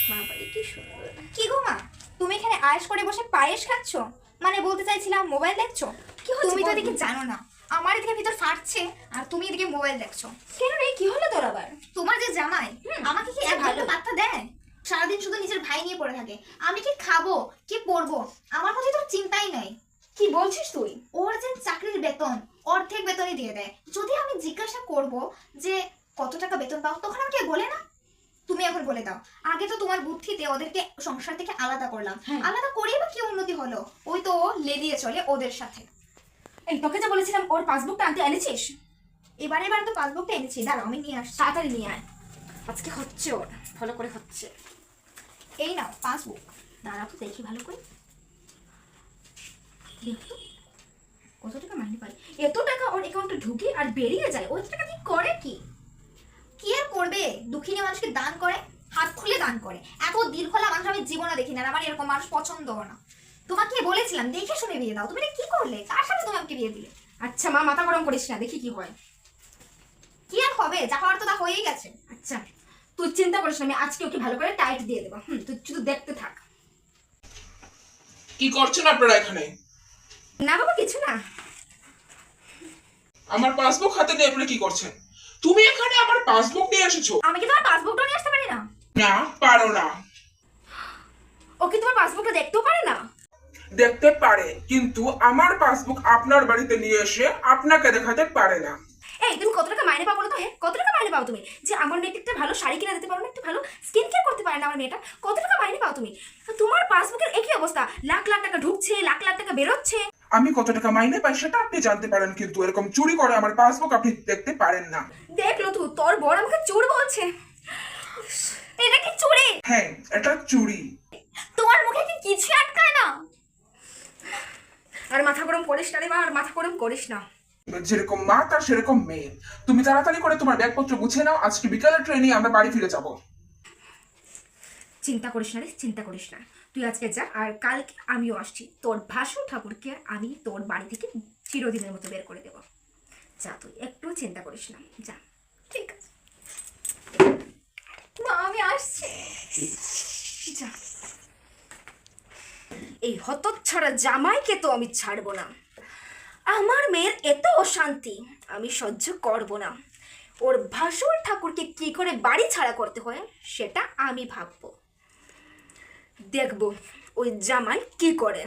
বাবারে কি সুন্দর। কি গো মা, তুমি এখানে আয়েশ করে বসে পায়েস খাচ্ছ? মানে বলতে চাইছিলাম মোবাইল দেখছো। কি হচ্ছে তুমি তো এদিকে জানো না, আমার এদিকে ভিতর ফাটছে আর তুমি এদিকে মোবাইল দেখছো। কেন রে, কি হলো তোর আবার? তোমার যে জামাই আমাকে কি এক ভালো পাত্তা দেয়? সারাদিন শুধু নিজের ভাই নিয়ে পড়ে থাকে। আমি কি খাবো কি পরবো আমার প্রতি তোর চিন্তাই নাই। কি বলছিস তুই? ওর যে চাকরির বেতন অর্ধেক বেতনই দিয়ে দেয়। যদি আমি জিজ্ঞাসা করব যে কত টাকা বেতন পাও, তখন আমাকে বলে না। তুমি এখন বলে দাও। আগে তো তোমার বুদ্ধিতে ওদেরকে সংসার থেকে আলাদা করলাম, আলাদা করেই বা কি উন্নতি হলো? ওই তো ও লেলিয়ে চলে ওদের সাথে। এই তোকে যে বলেছিলাম ওর পাসবুকটা আনতে, এনেছিস? এবার তো পাসবুকটা এনেছি, দাঁড়াও আমি নিয়ে আসছি। তাড়াতাড়ি নিয়ে আয়, আজকে হচ্ছে ওর, ভালো করে হচ্ছে। এই নাও পাসবুক। দাঁড়াও তো দেখি ভালো করে। দেখো কত টাকা মাইনে পাই। এত টাকা ওর অ্যাকাউন্টে ঢুকে আর বেরিয়ে যায়। ওই টাকা কি করে কি? কি আর করবে, দুঃখিনী মানুষকে দান করে, হাত খুলে দান করে। এত দিলখোলা মানুষ আমি জীবনে দেখি না। আমার এরকম মানুষ পছন্দও না। তোমাকে বলেছিলাম দেখে শুনে বিয়ে দাও, তুমি এটা কি করলে? কার সাথে তুমি আমাকে বিয়ে দিলে? আচ্ছা মা, মাথা গরম করিস না, দেখি কি হয়। কি আর হবে, যা হওয়ার তো তা হয়েই গেছে। আচ্ছা তুই চিন্তা করিস না, আমি আজকে ওকে ভালো করে টাইট দিয়ে দেবো। তুই শুধু দেখতে থাক। কি করছেন আপনারা এখানে? না বাবা, কিছু না। আমার পাসবুক হাতে নিয়ে আপনারা কি করছেন? তুমি এখানে আমার পাসবুক নিয়ে এসেছো? আমি কি তোমার পাসবুকটা নিয়ে আসতে পারি না? না, পারো না। ও কি তোমার পাসবুকটা দেখতেও পারে না? দেখতে পারে, কিন্তু আমার পাসবুক আপনার বাড়িতে নিয়ে এসে আপনাকে দেখাতে পারে না। এই তুমি কত টাকা মাইনে পাও বলো তো? হ্যাঁ, কত টাকা মাইনে পাও তুমি? যে আমার মেয়েকে একটা ভালো শাড়ি কিনে দিতে পারো না, একটা ভালো স্কিন কেয়ার করতে পারে না আমার মেয়েটা? কত টাকা মাইনে পাও তুমি? তোমার পাসবুকের একই অবস্থা, লাখ লাখ টাকা ঢুকছে, লাখ লাখ টাকা বেরোচ্ছে। আমি কত টাকা মাইনে পাই সেটা আপনি জানতে পারেন, কিন্তু এরকম চুরি করে আমার পাসবুক আপনি দেখতে পারেন না। দেখলো তুই, তোর বড় আমাকে চোর বলছে। এটা কি চুরি? হ্যাঁ, এটা চুরি। তোমার মুখে কি কিছু আটকায় না? আর মাথা গরম করিস না রে মা, আর মাথা গরম করিস না। যেরকম মা তার সেরকম মেয়ে। তুমি তাড়াতাড়ি করে তোমার ব্যাগপত্র গুছিয়ে নাও, আজকে বিকালের ট্রেনে আমরা বাড়ি ফিরে যাব। চিন্তা করিস না রে, চিন্তা করিস না। তুই আজকে যা, আর কালকে আমিও আসছি। তোর ভাসুর ঠাকুরকে আমি তোর বাড়ি থেকে চিরদিনের মতো বের করে দেব। যা, তুই একটু চিন্তা করিস না, যা। ঠিক আছে মা, আমি আসছি। যা। এই হতচ্ছাড়া জামাইকে তো আমি ছাড়বো না। আমার মেয়ের এত অশান্তি আমি সহ্য করব না। ওর ভাসুর ঠাকুরকে কি করে বাড়ি ছাড়া করতে হয় সেটা আমি ভাববো। দেখবো ওই জামাই কি করে।